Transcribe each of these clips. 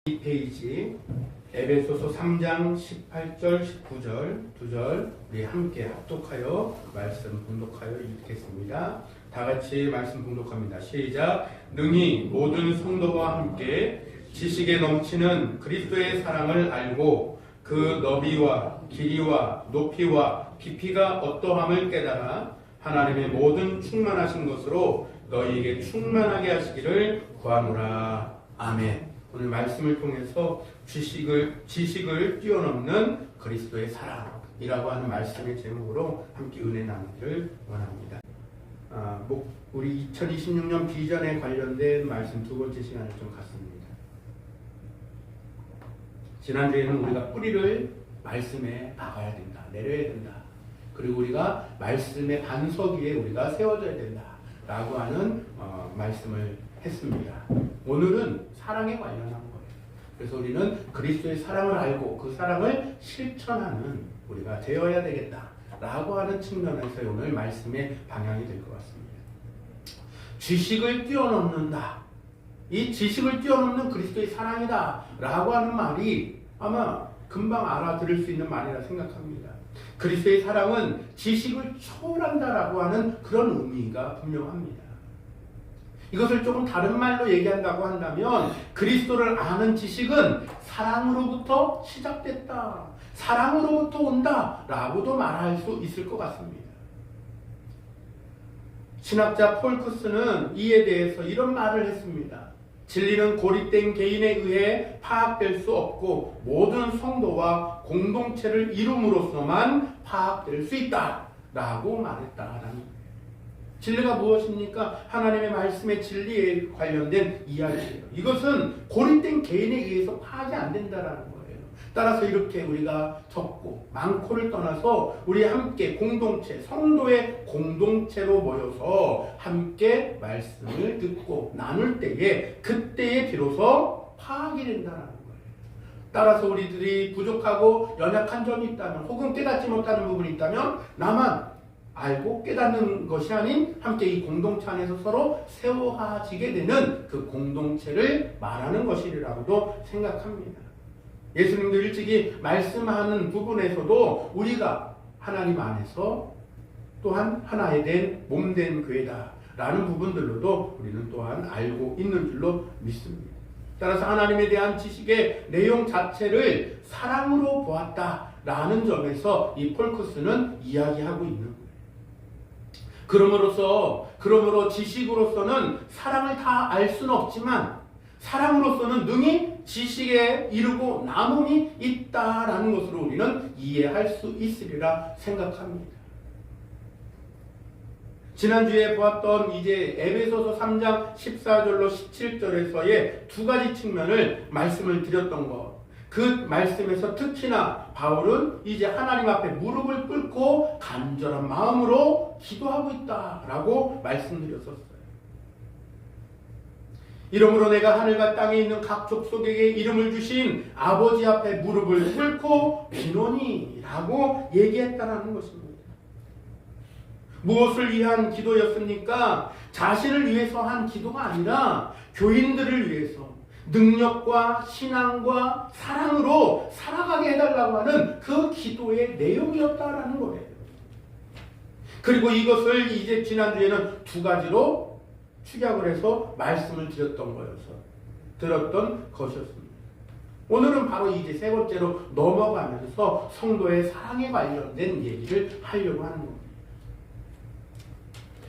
이 페이지 에베소서 3장 18절 19절 2절 우리 함께 합독하여 말씀 봉독하여 읽겠습니다. 다 같이 말씀 봉독합니다. 시작. 능히 모든 성도와 함께 지식에 넘치는 그리스도의 사랑을 알고 그 너비와 길이와 높이와 깊이가 어떠함을 깨달아 하나님의 모든 충만하신 것으로 너희에게 충만하게 하시기를 구하노라. 아멘. 오늘 말씀을 통해서 지식을 뛰어넘는 그리스도의 사랑이라고 하는 말씀의 제목으로 함께 은혜 나누기를 원합니다. 우리 2026년 비전에 관련된 말씀 두 번째 시간을 좀 갖습니다. 지난주에는 우리가 뿌리를 말씀에 박아야 된다, 내려야 된다. 그리고 우리가 말씀의 반석 위에 우리가 세워져야 된다 라고 하는 말씀을 했습니다. 오늘은 사랑에 관련한 거예요. 그래서 우리는 그리스도의 사랑을 알고 그 사랑을 실천하는 우리가 되어야 되겠다 라고 하는 측면에서 오늘 말씀의 방향이 될 것 같습니다. 지식을 뛰어넘는다. 이 지식을 뛰어넘는 그리스도의 사랑이다 라고 하는 말이 아마 금방 알아들을 수 있는 말이라 생각합니다. 그리스도의 사랑은 지식을 초월한다라고 하는 그런 의미가 분명합니다. 이것을 조금 다른 말로 얘기한다고 한다면 그리스도를 아는 지식은 사랑으로부터 시작됐다, 사랑으로부터 온다 라고도 말할 수 있을 것 같습니다. 신학자 폴크스는 이에 대해서 이런 말을 했습니다. 진리는 고립된 개인에 의해 파악될 수 없고 모든 성도와 공동체를 이룸으로써만 파악될 수 있다 라고 말했다라는 거예요. 진리가 무엇입니까? 하나님의 말씀의 진리에 관련된 이야기예요. 이것은 고립된 개인에 의해서 파악이 안 된다라는 거예요. 따라서 이렇게 우리가 적고 많고를 떠나서 우리 함께 공동체, 성도의 공동체로 모여서 함께 말씀을 듣고 나눌 때에 그때에 비로소 파악이 된다는 거예요. 따라서 우리들이 부족하고 연약한 점이 있다면 혹은 깨닫지 못하는 부분이 있다면 나만 알고 깨닫는 것이 아닌 함께 이 공동체 안에서 서로 세워지게 되는 그 공동체를 말하는 것이라고도 생각합니다. 예수님도 일찍이 말씀하는 부분에서도 우리가 하나님 안에서 또한 하나에 된 몸된 교회다 라는 부분들로도 우리는 또한 알고 있는 줄로 믿습니다. 따라서 하나님에 대한 지식의 내용 자체를 사랑으로 보았다 라는 점에서 이 폴크스는 이야기하고 있는 거예요. 그러므로 지식으로서는 사랑을 다 알 수는 없지만 사랑으로서는 능히 지식에 이르고 남음이 있다라는 것으로 우리는 이해할 수 있으리라 생각합니다. 지난주에 보았던 이제 에베소서 3장 14절로 17절에서의 두 가지 측면을 말씀을 드렸던 것. 그 말씀에서 특히나 바울은 이제 하나님 앞에 무릎을 꿇고 간절한 마음으로 기도하고 있다라고 말씀드렸었어요. 이러므로 내가 하늘과 땅에 있는 각 족속에게 이름을 주신 아버지 앞에 무릎을 꿇고 비노니라고 얘기했다라는 것입니다. 무엇을 위한 기도였습니까? 자신을 위해서 한 기도가 아니라 교인들을 위해서 능력과 신앙과 사랑으로 살아가게 해달라고 하는 그 기도의 내용이었다라는 거예요. 그리고 이것을 이제 지난주에는 두 가지로 축약을 해서 말씀을 들었던 것이었습니다. 오늘은 바로 이제 세 번째로 넘어가면서 성도의 사랑에 관련된 얘기를 하려고 하는 겁니다.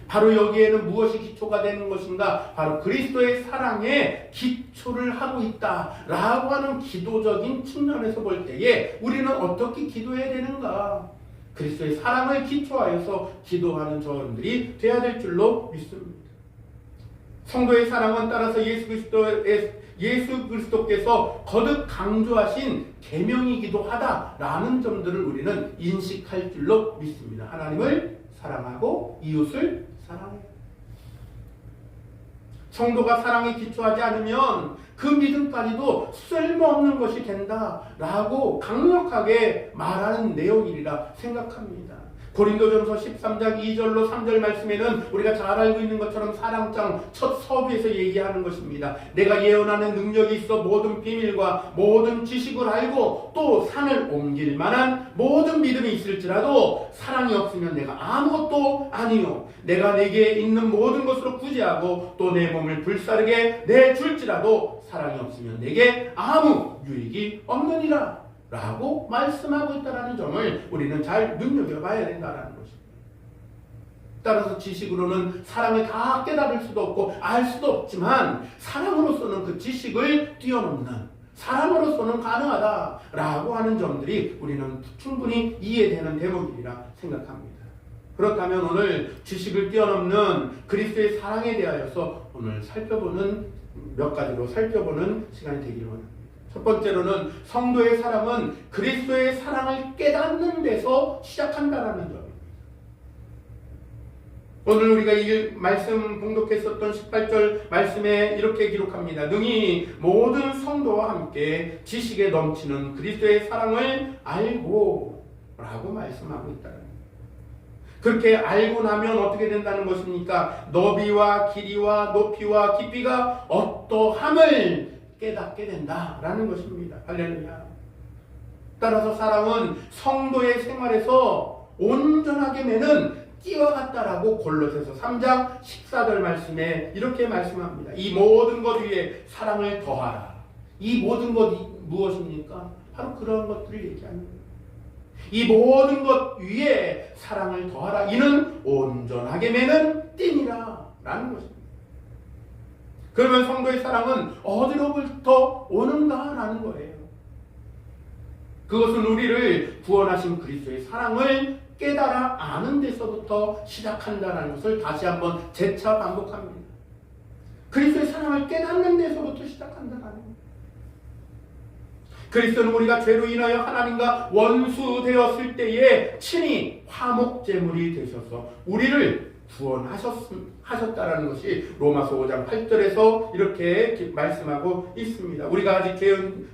바로 여기에는 무엇이 기초가 되는 것인가? 바로 그리스도의 사랑에 기초를 하고 있다라고 하는 기도적인 측면에서 볼 때에 우리는 어떻게 기도해야 되는가? 그리스도의 사랑을 기초하여서 기도하는 저들이 되어야 될 줄로 믿습니다. 성도의 사랑은 따라서 예수 그리스도께서 거듭 강조하신 계명이기도 하다라는 점들을 우리는 인식할 줄로 믿습니다. 하나님을 사랑하고 이웃을 사랑해요. 성도가 사랑에 기초하지 않으면 그 믿음까지도 쓸모없는 것이 된다라고 강력하게 말하는 내용이라 생각합니다. 고린도전서 13장 2절로 3절 말씀에는 우리가 잘 알고 있는 것처럼 사랑장 첫 서두에서 얘기하는 것입니다. 내가 예언하는 능력이 있어 모든 비밀과 모든 지식을 알고 또 산을 옮길 만한 모든 믿음이 있을지라도 사랑이 없으면 내가 아무것도 아니요. 내가 내게 있는 모든 것으로 구제하고 또 내 몸을 불사르게 내줄지라도 사랑이 없으면 내게 아무 유익이 없느니라 라고 말씀하고 있다는 점을 우리는 잘 눈여겨봐야 된다는 것입니다. 따라서 지식으로는 사랑을 다 깨달을 수도 없고 알 수도 없지만 사랑으로서는 그 지식을 뛰어넘는, 사랑으로서는 가능하다라고 하는 점들이 우리는 충분히 이해되는 대목이라 생각합니다. 그렇다면 오늘 지식을 뛰어넘는 그리스도의 사랑에 대하여서 오늘 몇 가지로 살펴보는 시간이 되기를 원합니다. 첫 번째로는 성도의 사랑은 그리스도의 사랑을 깨닫는 데서 시작한다는 점입니다. 오늘 우리가 이 말씀 봉독했었던 18절 말씀에 이렇게 기록합니다. 능히 모든 성도와 함께 지식에 넘치는 그리스도의 사랑을 알고 라고 말씀하고 있다는 겁니다. 그렇게 알고 나면 어떻게 된다는 것입니까? 너비와 길이와 높이와 깊이가 어떠함을 깨닫게 된다라는 것입니다. 할렐루야. 따라서 사랑은 성도의 생활에서 온전하게 매는 띠와 같다라고 골로새서 3장 14절 말씀에 이렇게 말씀합니다. 이 모든 것 위에 사랑을 더하라. 이 모든 것이 무엇입니까? 바로 그런 것들을 얘기하는 거예요. 이 모든 것 위에 사랑을 더하라. 이는 온전하게 매는 띠니라 라는 것입니다. 그러면 성도의 사랑은 어디로부터 오는가라는 거예요. 그것은 우리를 구원하신 그리스도의 사랑을 깨달아 아는 데서부터 시작한다는 것을 다시 한번 재차 반복합니다. 그리스도의 사랑을 깨닫는 데서부터 시작한다는 거예요. 그리스도는 우리가 죄로 인하여 하나님과 원수되었을 때에 친히 화목제물이 되셔서 우리를 구원하셨다라는 것이 로마서 5장 8절에서 이렇게 말씀하고 있습니다. 우리가 아직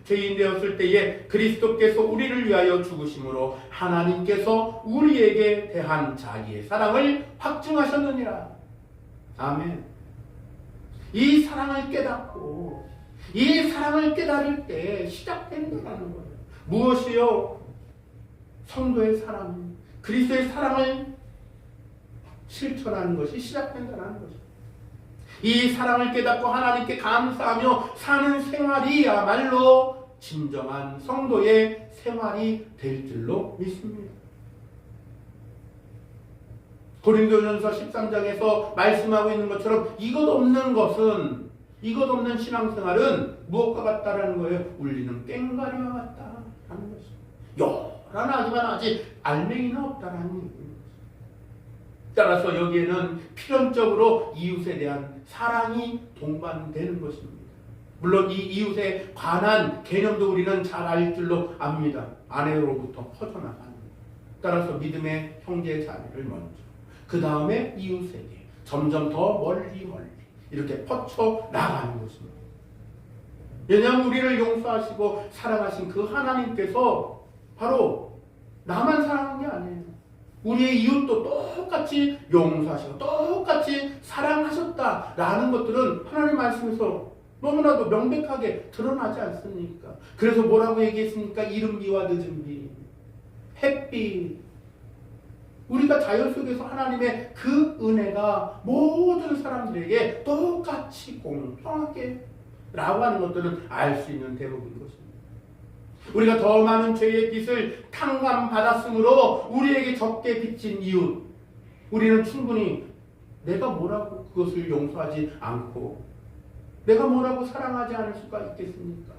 죄인 되었을 때에 그리스도께서 우리를 위하여 죽으심으로 하나님께서 우리에게 대한 자기의 사랑을 확증하셨느니라. 아멘. 이 사랑을 깨닫고 이 사랑을 깨달을 때 시작된다는 거예요. 무엇이요? 성도의 사랑, 그리스도의 사랑을 실천하는 것이 시작된다는 것입니다. 이 사랑을 깨닫고 하나님께 감사하며 사는 생활이야말로 진정한 성도의 생활이 될 줄로 믿습니다. 고린도전서 13장에서 말씀하고 있는 것처럼 이것 없는 신앙생활은 무엇과 같다라는 거예요? 울리는 꽹과리와 같다라는 것입니다. 요란하지만 아직 알맹이는 없다라는 얘기입니다. 따라서 여기에는 필연적으로 이웃에 대한 사랑이 동반되는 것입니다. 물론 이 이웃에 관한 개념도 우리는 잘 알 줄로 압니다. 아내로부터 퍼져나가는. 따라서 믿음의 형제 자매를 먼저, 그 다음에 이웃에게 점점 더 멀리 이렇게 퍼쳐나가는 것입니다. 왜냐하면 우리를 용서하시고 사랑하신 그 하나님께서 바로 나만 사랑하는 게 아니에요. 우리의 이웃도 똑같이 용서하시고 똑같이 사랑하셨다라는 것들은 하나님 말씀에서 너무나도 명백하게 드러나지 않습니까? 그래서 뭐라고 얘기했습니까? 이른 비와 늦은 비, 햇빛. 우리가 자연 속에서 하나님의 그 은혜가 모든 사람들에게 똑같이 공평하게 라고 하는 것들은 알 수 있는 대목인 것입니다. 우리가 더 많은 죄의 빛을 탕감받았으므로 우리에게 적게 비친 이웃, 우리는 충분히 내가 뭐라고 그것을 용서하지 않고 내가 뭐라고 사랑하지 않을 수가 있겠습니까?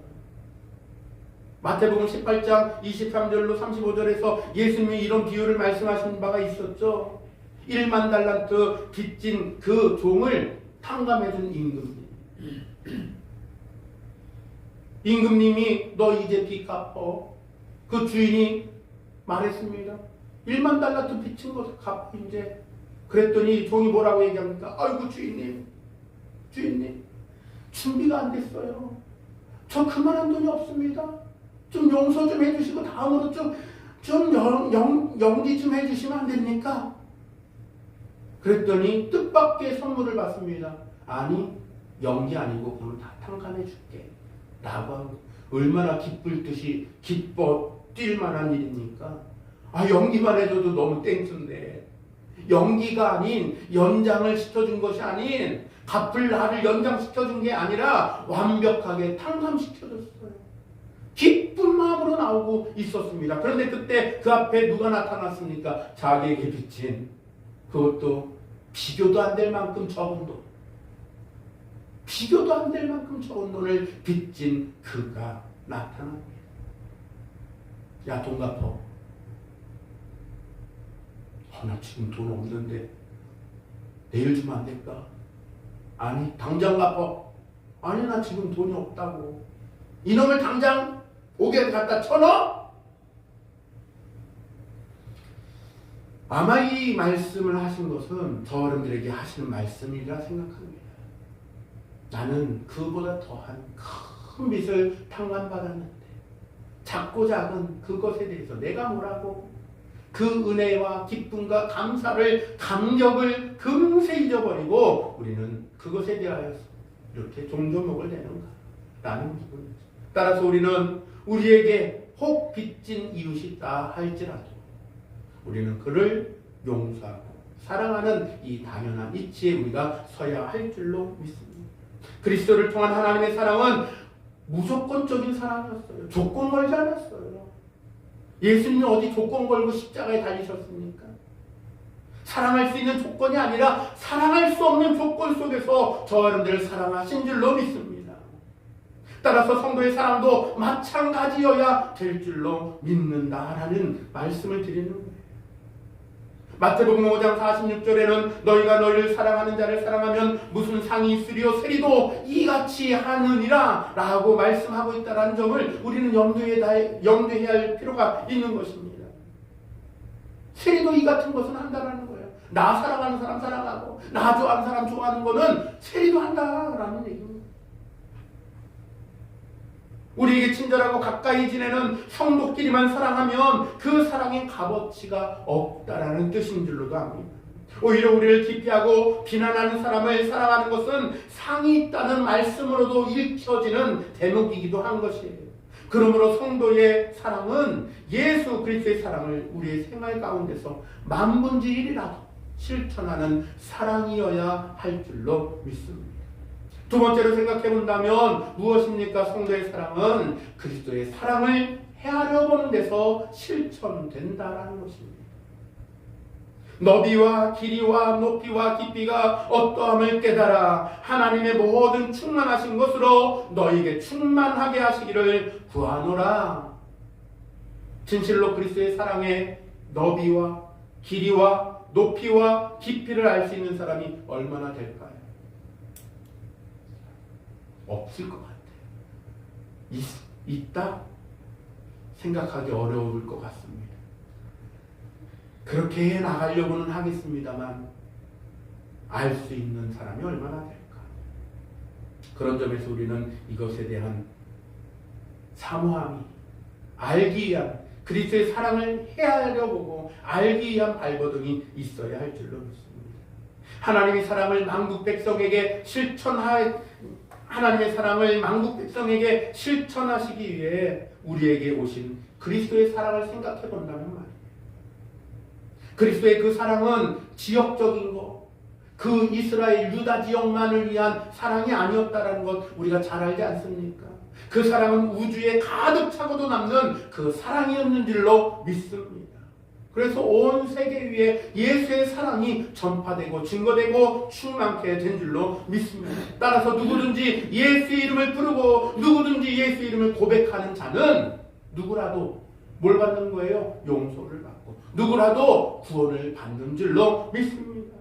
마태복음 18장 23절로 35절에서 예수님이 이런 비유를 말씀하신 바가 있었죠. 1만 달란트 빚진 그 종을 탕감해준 임금님. 임금님이 너 이제 빚 갚어. 그 주인이 말했습니다. 1만 달란트 빚진 거 갚어 이제. 그랬더니 종이 뭐라고 얘기합니까? 아이고 주인님 준비가 안 됐어요. 저 그만한 돈이 없습니다. 좀 용서 좀 해주시고 다음으로 좀 좀 연기 좀 해주시면 안 됩니까? 그랬더니 뜻밖의 선물을 받습니다. 아니, 연기 아니고 그럼 다 탕감해 줄게 라고 한 거. 얼마나 기쁠 듯이 기뻐 뛸 만한 일입니까? 연기만 해줘도 너무 땡큐인데, 연기가 아닌, 연장을 시켜준 것이 아닌, 갚을 날을 연장시켜준 게 아니라 완벽하게 탕감시켜줬어요. 기쁜 마음으로 나오고 있었습니다. 그런데 그때 그 앞에 누가 나타났습니까? 자기에게 빚진, 그것도 비교도 안 될 만큼 적은 돈, 비교도 안 될 만큼 적은 돈을 빚진 그가 나타납니다. 야, 돈 갚어. 나 지금 돈 없는데 내일 주면 안 될까? 아니, 당장 갚어. 아니, 나 지금 돈이 없다고. 이놈을 당장 옥에 갖다 쳐넣어? 아마 이 말씀을 하신 것은 저 어른들에게 하시는 말씀이라 생각합니다. 나는 그보다 더한 큰 빚을 탕감받았는데 작고 작은 그것에 대해서 내가 뭐라고 그 은혜와 기쁨과 감사를, 감격을 금세 잊어버리고 우리는 그것에 대하여 이렇게 종조목을 내는가 라는 부분이죠. 따라서 우리는 우리에게 혹 빚진 이웃이 있다 할지라도 우리는 그를 용서하고 사랑하는 이 당연한 이치에 우리가 서야 할 줄로 믿습니다. 그리스도를 통한 하나님의 사랑은 무조건적인 사랑이었어요. 조건 걸지 않았어요. 예수님이 어디 조건 걸고 십자가에 달리셨습니까? 사랑할 수 있는 조건이 아니라 사랑할 수 없는 조건 속에서 저 여러분들을 사랑하신 줄로 믿습니다. 따라서 성도의 사랑도 마찬가지여야 될 줄로 믿는다라는 말씀을 드리는 거예요. 마태복음 5장 46절에는 너희가 너희를 사랑하는 자를 사랑하면 무슨 상이 있으리요 세리도 이같이 하느니라 라고 말씀하고 있다는 점을 우리는 염두해야 할 필요가 있는 것입니다. 세리도 이 같은 것은 한다라는 거예요. 나 사랑하는 사람 사랑하고 나 좋아하는 사람 좋아하는 거는 세리도 한다라는 얘기입니다. 우리에게 친절하고 가까이 지내는 성도끼리만 사랑하면 그 사랑의 값어치가 없다라는 뜻인 줄로도 압니다. 오히려 우리를 기피하고 비난하는 사람을 사랑하는 것은 상이 있다는 말씀으로도 읽혀지는 대목이기도 한 것이에요. 그러므로 성도의 사랑은 예수 그리스도의 사랑을 우리의 생활 가운데서 만분의 1이라도 실천하는 사랑이어야 할 줄로 믿습니다. 두 번째로 생각해 본다면 무엇입니까? 성도의 사랑은 그리스도의 사랑을 헤아려 보는 데서 실천된다라는 것입니다. 너비와 길이와 높이와 깊이가 어떠함을 깨달아 하나님의 모든 충만하신 것으로 너희에게 충만하게 하시기를 구하노라. 진실로 그리스도의 사랑의 너비와 길이와 높이와 깊이를 알 수 있는 사람이 얼마나 될까요? 없을 것 같아요. 있다? 생각하기 어려울 것 같습니다. 그렇게 해 나가려고는 하겠습니다만 알 수 있는 사람이 얼마나 될까? 그런 점에서 우리는 이것에 대한 사모함이 알기 위한 그리스도의 사랑을 헤아려보고 알기 위한 발버둥이 있어야 할 줄로 믿습니다. 하나님의 사랑을 만국 백성에게 하나님의 사랑을 만국 백성에게 실천하시기 위해 우리에게 오신 그리스도의 사랑을 생각해 본다면 말이에요. 그리스도의 그 사랑은 지역적인 것, 그 이스라엘 유다 지역만을 위한 사랑이 아니었다는 것 우리가 잘 알지 않습니까? 그 사랑은 우주에 가득 차고도 남는 그 사랑이었는 줄로 믿습니다. 그래서 온 세계 위에 예수의 사랑이 전파되고 증거되고 충만케 된 줄로 믿습니다. 따라서 누구든지 예수의 이름을 부르고 누구든지 예수의 이름을 고백하는 자는 누구라도 뭘 받는 거예요? 용서를 받고 누구라도 구원을 받는 줄로 믿습니다.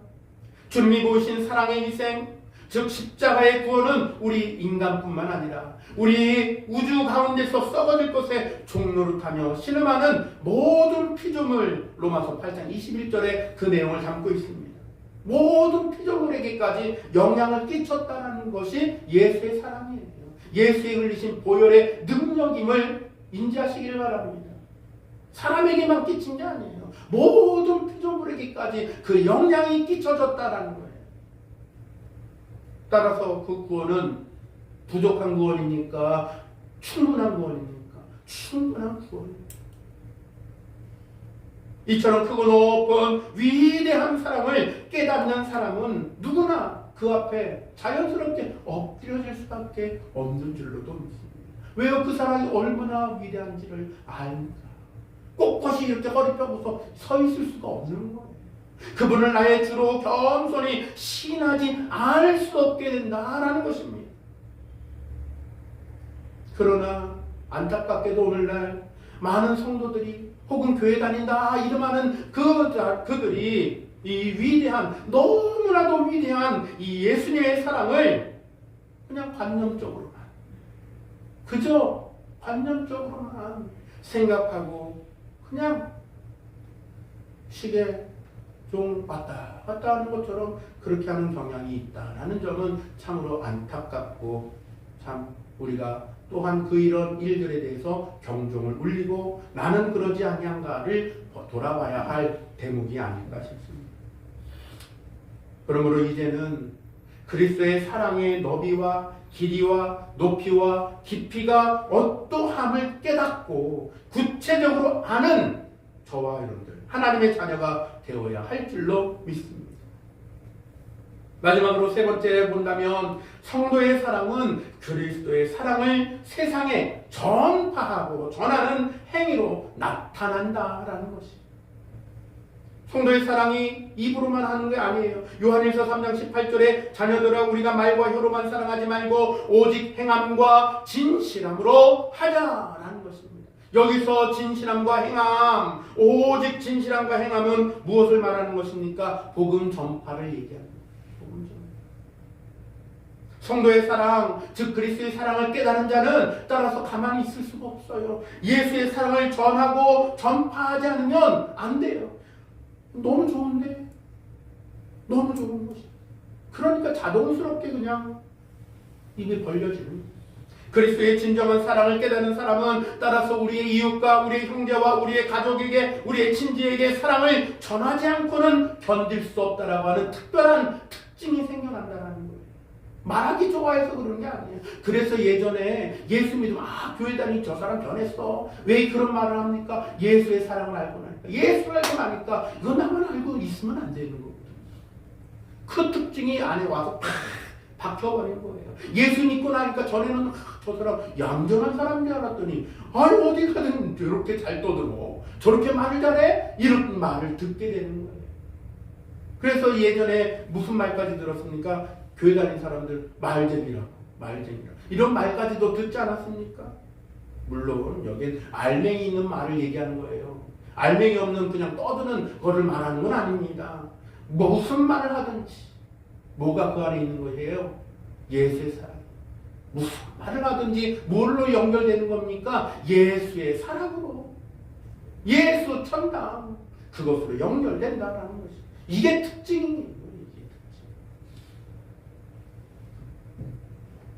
주님이 보이신 사랑의 희생, 즉 십자가의 구원은 우리 인간뿐만 아니라 우리 우주 가운데서 썩어질 것에 종노릇하며 신음하는 모든 피조물, 로마서 8장 21절에 그 내용을 담고 있습니다. 모든 피조물에게까지 영향을 끼쳤다는 것이 예수의 사랑이에요. 예수의 흘리신 보혈의 능력임을 인지하시기를 바랍니다. 사람에게만 끼친 게 아니에요. 모든 피조물에게까지 그 영향이 끼쳐졌다라는 거예요. 따라서 그 구원은 부족한 구원입니까? 충분한 구원입니까? 충분한 구원입니다. 이처럼 크고 높은 위대한 사랑을 깨닫는 사람은 누구나 그 앞에 자연스럽게 엎드려질 수밖에 없는 줄로도 믿습니다. 왜요? 그 사랑이 얼마나 위대한지를 압니다. 꼿꼿이 이렇게 허리 펴고서 서 있을 수가 없는 거예요. 그분을 나의 주로 겸손히 신하지 않을 수 없게 된다라는 것입니다. 그러나 안타깝게도 오늘날 많은 성도들이 혹은 교회 다닌다 이름하는 그들이 이 위대한, 너무나도 위대한 이 예수님의 사랑을 그냥 관념적으로만, 그저 관념적으로만 생각하고 그냥 시계 종 왔다 갔다 하는 것처럼 그렇게 하는 경향이 있다라는 점은 참으로 안타깝고, 참 우리가 또한 그 이런 일들에 대해서 경종을 울리고 나는 그러지 아니한가를 돌아봐야 할 대목이 아닐까 싶습니다. 그러므로 이제는 그리스도의 사랑의 너비와 길이와 높이와 깊이가 어떠함을 깨닫고 구체적으로 아는 저와 여러분들 하나님의 자녀가 되어야 할 줄로 믿습니다. 마지막으로 세 번째 본다면 성도의 사랑은 그리스도의 사랑을 세상에 전파하고 전하는 행위로 나타난다라는 것입니다. 성도의 사랑이 입으로만 하는 게 아니에요. 요한일서 3장 18절에 자녀들아 우리가 말과 혀로만 사랑하지 말고 오직 행함과 진실함으로 하자라는 것입니다. 여기서 진실함과 행함, 오직 진실함과 행함은 무엇을 말하는 것입니까? 복음 전파를 얘기합니다. 성도의 사랑, 즉 그리스도의 사랑을 깨달은 자는 따라서 가만히 있을 수가 없어요. 예수의 사랑을 전하고 전파하지 않으면 안 돼요. 너무 좋은데? 너무 좋은 것이. 그러니까 자동스럽게 그냥 입이 벌려지는. 그리스도의 진정한 사랑을 깨닫는 사람은 따라서 우리의 이웃과 우리의 형제와 우리의 가족에게, 우리의 친지에게 사랑을 전하지 않고는 견딜 수 없다라고 하는 특별한 특징이 생겨난다는 거예요. 말하기 좋아해서 그런 게 아니에요. 그래서 예전에 예수 믿으면 교회 다니니 저 사람 변했어. 왜 그런 말을 합니까? 예수의 사랑을 알고 나니까. 예수를 알고 나니까 이거 나만 알고 있으면 안 되는 거거든요. 그 특징이 안에 와서 박혀버린 거예요. 예수 믿고 나니까 전에는 저 사람 얌전한 사람인 줄 알았더니 아니 어디 가든 저렇게 잘 떠들어. 저렇게 말을 잘해? 이런 말을 듣게 되는 거예요. 그래서 예전에 무슨 말까지 들었습니까? 교회 다닌 사람들 말쟁이라고 이런 말까지도 듣지 않았습니까? 물론 여기엔 알맹이 있는 말을 얘기하는 거예요. 알맹이 없는 그냥 떠드는 거를 말하는 건 아닙니다. 무슨 말을 하든지 뭐가 그 안에 있는 거예요? 예수의 사랑. 무슨 말을 하든지 뭘로 연결되는 겁니까? 예수의 사랑으로, 예수 천당, 그것으로 연결된다라는 것이. 이게 특징이에요.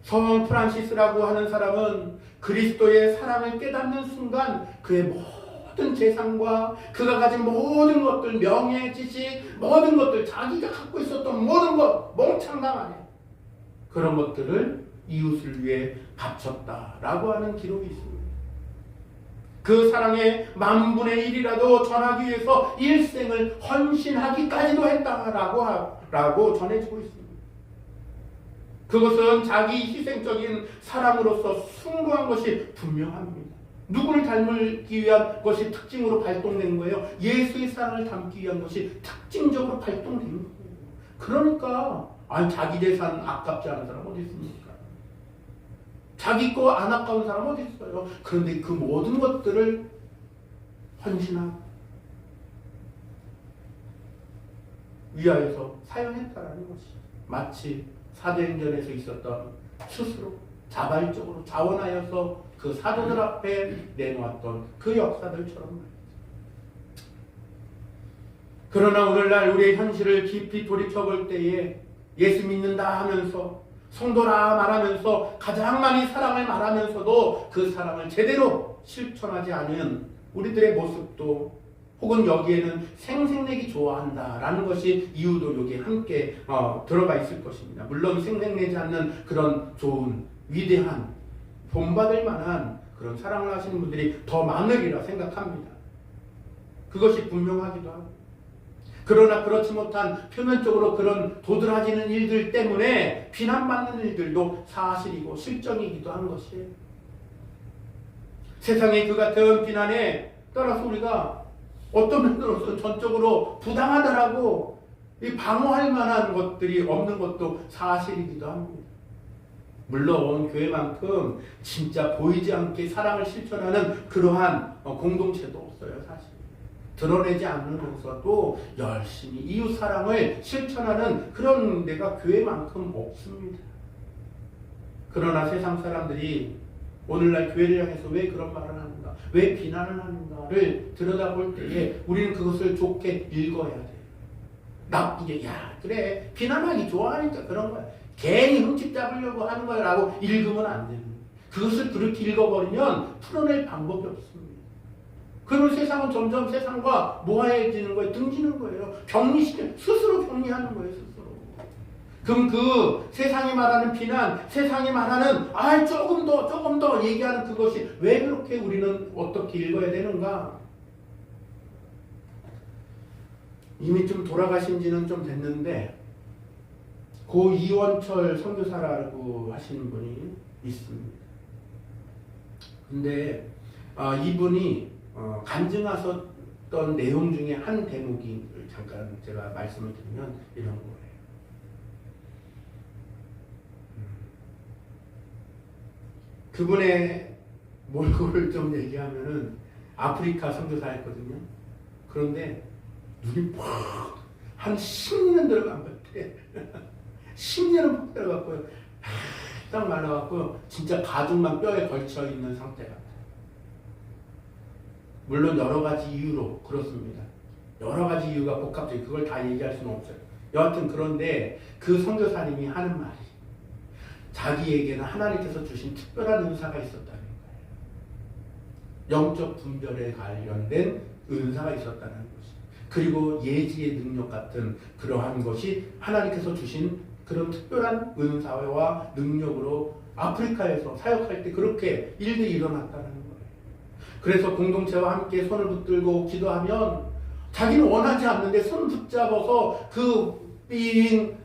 성 프란시스라고 하는 사람은 그리스도의 사랑을 깨닫는 순간 그의 모든 재산과 그가 가진 모든 것들, 명예, 지식, 모든 것들, 자기가 갖고 있었던 모든 것, 몽창당 안에 그런 것들을 이웃을 위해 바쳤다라고 하는 기록이 있습니다. 그 사랑의 10,000,000,000,000이라도 전하기 위해서 일생을 헌신하기까지도 했다라고 전해지고 있습니다. 그것은 자기 희생적인 사랑으로서 숭고한 것이 분명합니다. 누구를 닮기 위한 것이 특징으로 발동된 거예요? 예수의 사랑을 담기 위한 것이 특징적으로 발동된 거예요. 그러니까 자기 재산 아깝지 않은 사람 어디 있습니까? 자기 거 안 아까운 사람 어디 있어요? 그런데 그 모든 것들을 헌신하고 위하여서 사용했다라는 것이 마치 사도행전에서 있었던 스스로 자발적으로 자원하여서 그 사도들 앞에 내놓았던 그 역사들처럼 말이죠. 그러나 오늘날 우리의 현실을 깊이 돌이켜볼 때에 예수 믿는다 하면서 성도라 말하면서 가장 많이 사랑을 말하면서도 그 사랑을 제대로 실천하지 않은 우리들의 모습도 혹은 여기에는 생색내기 좋아한다라는 것이 이유도 여기에 함께 들어가 있을 것입니다. 물론 생색내지 않는 그런 좋은 위대한 본받을 만한 그런 사랑을 하시는 분들이 더 많으리라 생각합니다. 그것이 분명하기도 하고, 그러나 그렇지 못한 표면적으로 그런 도드라지는 일들 때문에 비난받는 일들도 사실이고 실정이기도 한 것이에요. 세상의 그 같은 비난에 따라서 우리가 어떤 면으로서 전적으로 부당하다라고 방어할 만한 것들이 없는 것도 사실이기도 합니다. 물론 교회만큼 진짜 보이지 않게 사랑을 실천하는 그러한 공동체도 없어요, 사실. 드러내지 않으면서도 열심히 이웃 사랑을 실천하는 그런 데가 교회만큼 없습니다. 그러나 세상 사람들이 오늘날 교회를 향해서 왜 그런 말을 하는가, 왜 비난을 하는가를 들여다볼 때에 우리는 그것을 좋게 읽어야 돼요. 나쁘게, 야 그래 비난하기 좋아하니까 그런 거야, 괜히 흠집 잡으려고 하는 거야 라고 읽으면 안 됩니다. 그것을 그렇게 읽어버리면 풀어낼 방법이 없습니다. 그러면 세상은 점점 세상과 모호해지는 거예요. 등지는 거예요. 스스로 격리하는 거예요. 스스로. 그럼 그 세상이 말하는 비난, 세상이 말하는 조금 더 얘기하는 그것이 왜 그렇게 우리는 어떻게 읽어야 되는가? 이미 좀 돌아가신 지는 좀 됐는데 고 이원철 선교사라고 하시는 분이 있습니다. 근데 이분이 간증하셨던 내용 중에 한 대목이 잠깐 제가 말씀을 드리면 이런 거예요. 그분의 몰골을 좀 얘기하면은 아프리카 선교사였거든요. 그런데 눈이 한 10년 들어간 것 같아. 10년은 푹 들어갔고요. 딱 말라갖고 진짜 가죽만 뼈에 걸쳐 있는 상태 같아요. 물론 여러 가지 이유로 그렇습니다. 여러 가지 이유가 복합적이 그걸 다 얘기할 수는 없어요. 여하튼 그런데 그 선교사님이 하는 말이 자기에게는 하나님께서 주신 특별한 은사가 있었다는 거예요. 영적 분별에 관련된 은사가 있었다는 것이. 그리고 예지의 능력 같은 그러한 것이 하나님께서 주신 그런 특별한 은사와 능력으로 아프리카에서 사역할 때 그렇게 일들이 일어났다는 거예요. 그래서 공동체와 함께 손을 붙들고 기도하면 자기는 원하지 않는데 손 붙잡아서 그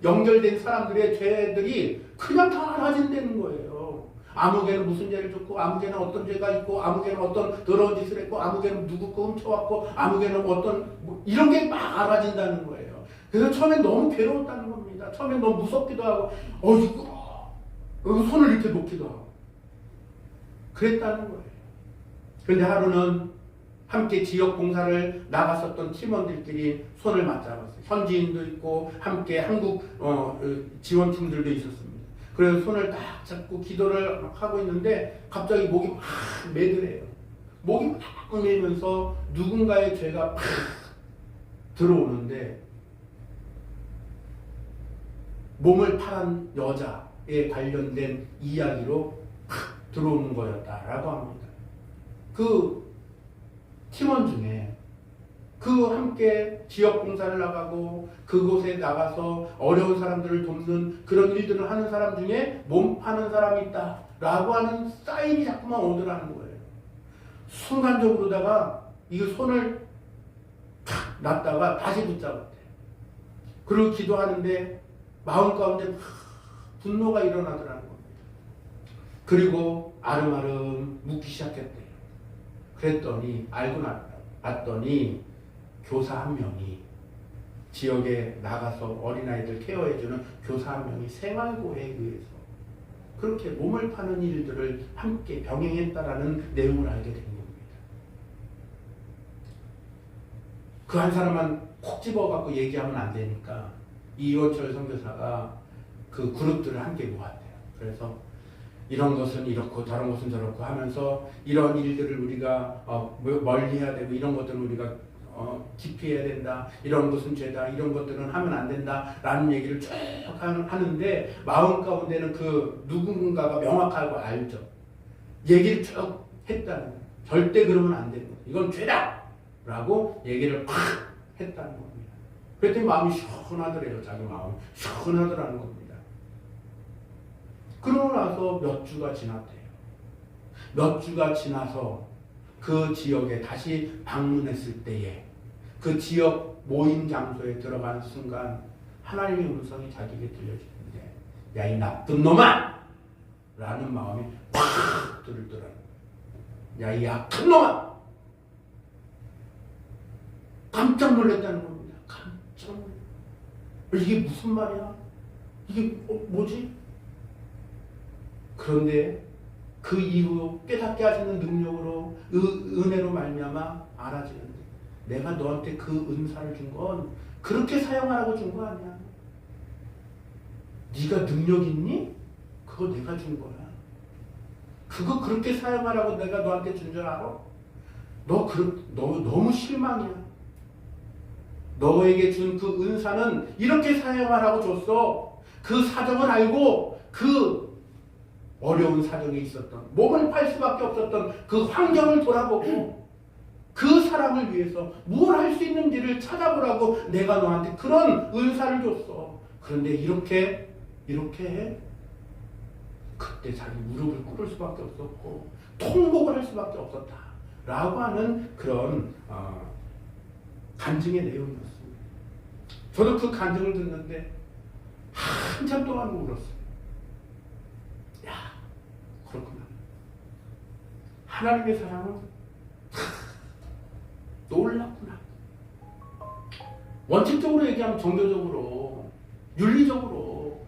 연결된 사람들의 죄들이 그냥 다 알아진다는 거예요. 아무개는 무슨 죄를 졌고, 아무개는 어떤 죄가 있고, 아무개는 어떤 더러운 짓을 했고, 아무개는 누구 거 훔쳐왔고, 아무개는 어떤 이런 게 막 알아진다는 거예요. 그래서 처음엔 너무 괴로웠다는 겁니다. 처음엔 너무 무섭기도 하고 손을 이렇게 놓기도 하고 그랬다는 거예요. 그런데 하루는 함께 지역 봉사를 나갔었던 팀원들끼리 손을 맞잡았어요. 현지인도 있고 함께 한국 지원팀들도 있었습니다. 그래서 손을 딱 잡고 기도를 하고 있는데 갑자기 목이 막 매드래요. 목이 막 매면서 누군가의 죄가 막 들어오는데 몸을 팔은 여자에 관련된 이야기로 막 들어오는 거였다라고 합니다. 그 팀원 중에 그 함께 지역 봉사를 나가고 그곳에 나가서 어려운 사람들을 돕는 그런 일들을 하는 사람 중에 몸 파는 사람이 있다라고 하는 사인이 자꾸만 오더라는 거예요. 순간적으로다가 이 손을 탁 놨다가 다시 붙잡았대요. 그리고 기도하는데 마음 가운데 분노가 일어나더라는 겁니다. 그리고 아름아름 묻기 시작했대요. 그랬더니 알고 났더니 교사 한 명이 지역에 나가서 어린아이들 케어해주는 교사 한 명이 생활고에 의해서 그렇게 몸을 파는 일들을 함께 병행했다라는 내용을 알게 된 겁니다. 그 한 사람만 콕 집어갖고 얘기하면 안 되니까 이원철 선교사가 그 그룹들을 함께 모았대요. 그래서 이런 것은 이렇고 저런 것은 저렇고 하면서 이런 일들을 우리가 멀리 해야 되고 이런 것들은 우리가 기피해야 된다. 이런 것은 죄다. 이런 것들은 하면 안 된다. 라는 얘기를 쭉 하는데 마음 가운데는 그 누군가가 명확하고 알죠. 얘기를 쭉 했다는 거예요. 절대 그러면 안 되는 거예요. 이건 죄다! 라고 얘기를 팍 했다는 겁니다. 그랬더니 마음이 시원하더래요. 자기 마음이 시원하더라는 겁니다. 그러고 나서 몇 주가 지났대요. 몇 주가 지나서 그 지역에 다시 방문했을 때에 그 지역 모임 장소에 들어가는 순간 하나님의 음성이 자기에게 들려주는데 야, 이 나쁜 놈아! 라는 마음이 팍 들더라고요. 야, 이 악한 놈아! 깜짝 놀랐다는 겁니다. 깜짝 놀랐어요. 이게 무슨 말이야? 이게 뭐지? 그런데 그 이후 깨닫게 하시는 능력으로 은혜로 말미암아 알아지는데 내가 너한테 그 은사를 준 건 그렇게 사용하라고 준 거 아니야. 네가 능력 있니? 그거 내가 준 거야. 그거 그렇게 사용하라고 내가 너한테 준 줄 알아? 너 너무 실망이야. 너에게 준 그 은사는 이렇게 사용하라고 줬어. 그 사정을 알고 그 어려운 사정에 있었던 몸을 팔 수밖에 없었던 그 환경을 돌아보고 그 사람을 위해서 뭘 할 수 있는지를 찾아보라고 내가 너한테 그런 은사를 줬어. 그런데 이렇게 해? 그때 자기 무릎을 꿇을 수밖에 없었고 통곡을 할 수밖에 없었다 라고 하는 그런 간증의 내용이었습니다. 저도 그 간증을 듣는데 한참 동안 울었어요. 야, 그렇구나. 하나님의 사랑은 놀랍구나. 원칙적으로 얘기하면 종교적으로, 윤리적으로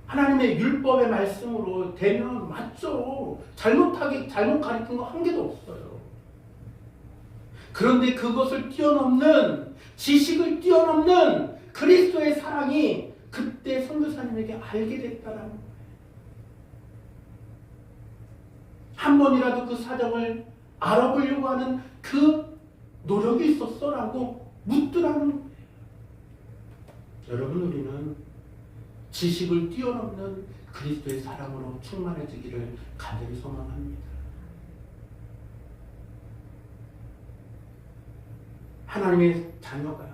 하나님의 율법의 말씀으로 되면 맞죠. 잘못 가르친 거 한 개도 없어요. 그런데 그것을 뛰어넘는, 지식을 뛰어넘는 그리스도의 사랑이 그때 선교사님에게 알게 됐다는 거예요. 한 번이라도 그 사정을 알아보려고 하는 그 노력이 있었어라고 묻더라는 거예요. 여러분, 우리는 지식을 뛰어넘는 그리스도의 사랑으로 충만해지기를 간절히 소망합니다. 하나님의 자녀가,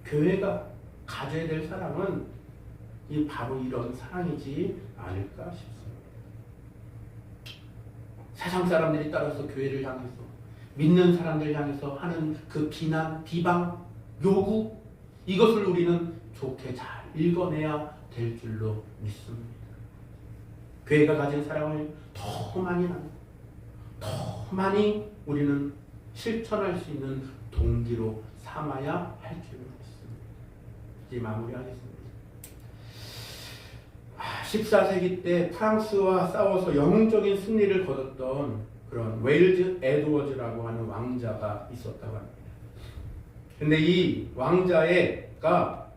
교회가 가져야 될 사랑은 바로 이런 사랑이지 않을까 싶습니다. 세상 사람들이 따라서 교회를 향해서, 믿는 사람들 향해서 하는 그 비난, 비방, 요구, 이것을 우리는 좋게 잘 읽어내야 될 줄로 믿습니다. 교회가 가진 사랑을 더 많이 나누고 더 많이 우리는 실천할 수 있는 동기로 삼아야 할 줄로 믿습니다. 이제 마무리하겠습니다. 14세기 때 프랑스와 싸워서 영웅적인 승리를 거뒀던 그런 웨일즈 에드워즈라고 하는 왕자가 있었다고 합니다. 근데 이 왕자가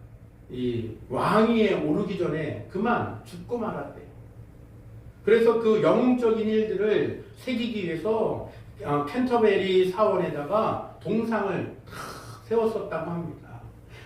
이 왕위에 오르기 전에 그만 죽고 말았대요. 그래서 그 영웅적인 일들을 새기기 위해서 캔터베리 사원에다가 동상을 세웠었다고 합니다.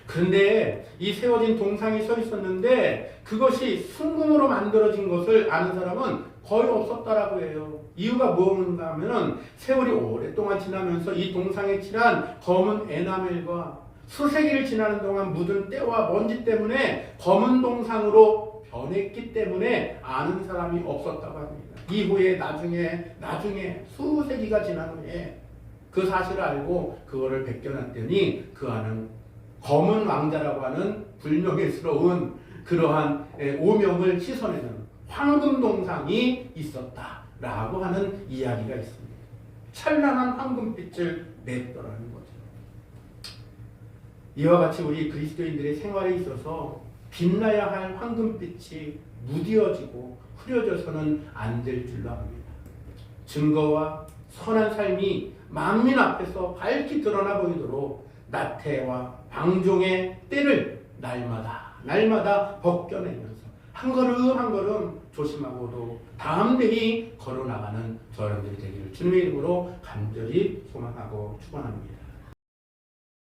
그런데 이 세워진 동상이 서 있었는데 그것이 순금으로 만들어진 것을 아는 사람은 거의 없었다라고 해요. 이유가 뭔가 하면은 세월이 오랫동안 지나면서 이 동상에 칠한 검은 에나멜과 수세기를 지나는 동안 묻은 때와 먼지 때문에 검은 동상으로 변했기 때문에 아는 사람이 없었다고 합니다. 이후에 나중에 수세기가 지난 후에 그 사실을 알고 그거를 벗겨놨더니 그 안은 검은 왕자라고 하는 불명예스러운 그러한 오명을 씻어내는 황금 동상이 있었다라고 하는 이야기가 있습니다. 찬란한 황금빛을 냈더라는 거죠. 이와 같이 우리 그리스도인들의 생활에 있어서 빛나야 할 황금빛이 무뎌지고 흐려져서는 안 될 줄로 압니다. 증거와 선한 삶이 만민 앞에서 밝히 드러나 보이도록 나태와 방종의 때를 날마다 벗겨내면서 한 걸음 한 걸음 조심하고도 담대히 걸어나가는 저희들이 되기를 주님의 이름으로 간절히 소망하고 축원합니다.